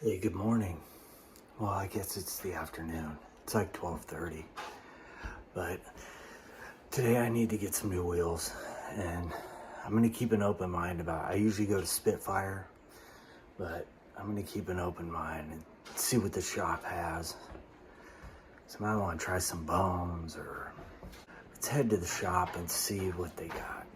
Hey, good morning. Well, I guess it's the afternoon. It's like 12:30. But today I need to get some new wheels, and I'm going to keep an open mind about it. I usually go to Spitfire, but I'm going to keep an open mind and see what the shop has. So I might want to try some bones, or let's head to the shop and see what they got.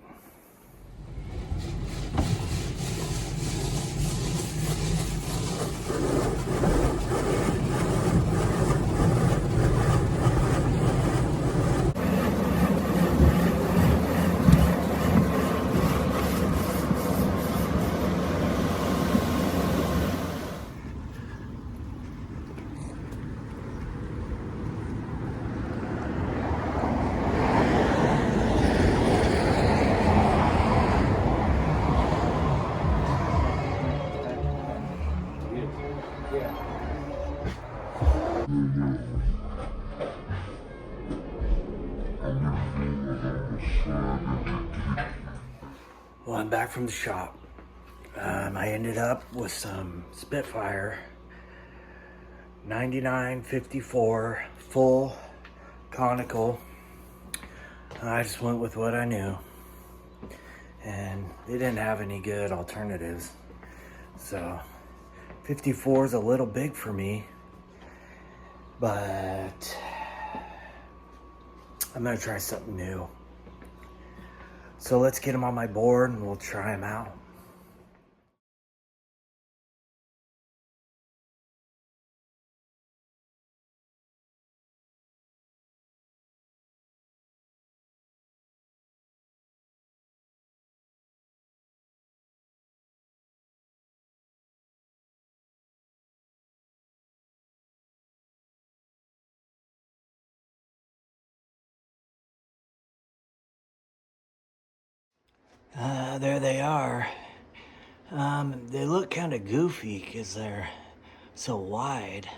Well, I'm back from the shop. I ended up with some Spitfire 9954 full conical. I just went with what I knew, and they didn't have any good alternatives. So 54 is a little big for me, but I'm gonna try something new. So let's get them on my board and we'll try them out. There they are. They look kind of goofy because they're so wide,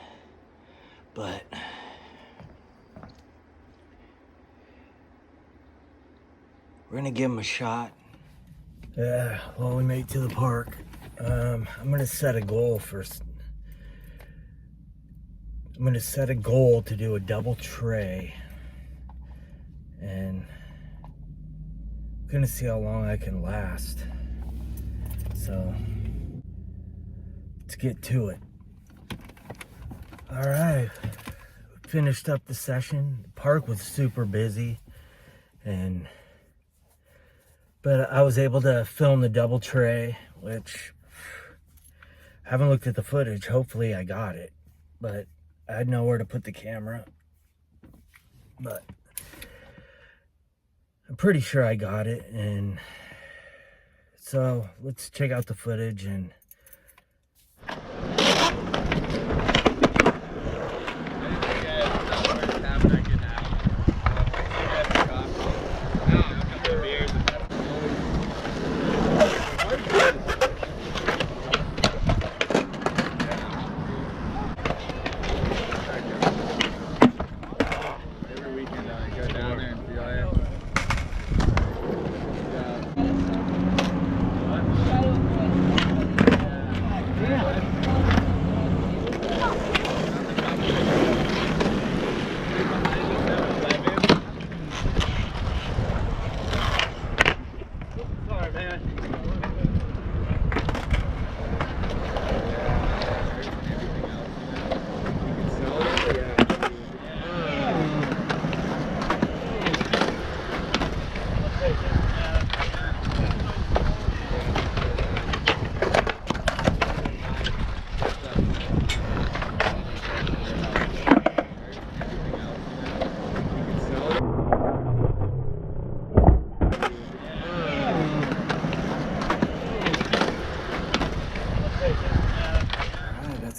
but we're gonna give them a shot. Yeah, well, we made it to the park. I'm gonna set a goal first. I'm gonna set a goal to do a double tray, and I'm gonna see how long I can last. So let's get to it. All right, finished up the session. The park was super busy, but I was able to film the double tray, which I haven't looked at the footage. Hopefully I got it, but I had nowhere to put the camera. But I'm pretty sure I got it, and so let's check out the footage and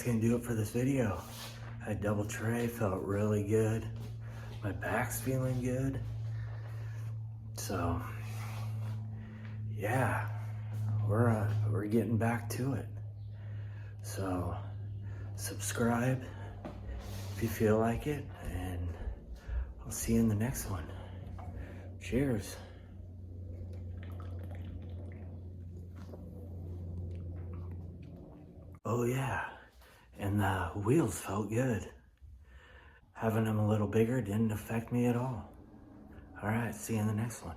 gonna do it for this video. I had double tray, felt really good. My back's feeling good. So yeah, we're getting back to it. So subscribe if you feel like it, and I'll see you in the next one. Cheers. Oh yeah, and the wheels felt good. Having them a little bigger didn't affect me at all. All right, see you in the next one.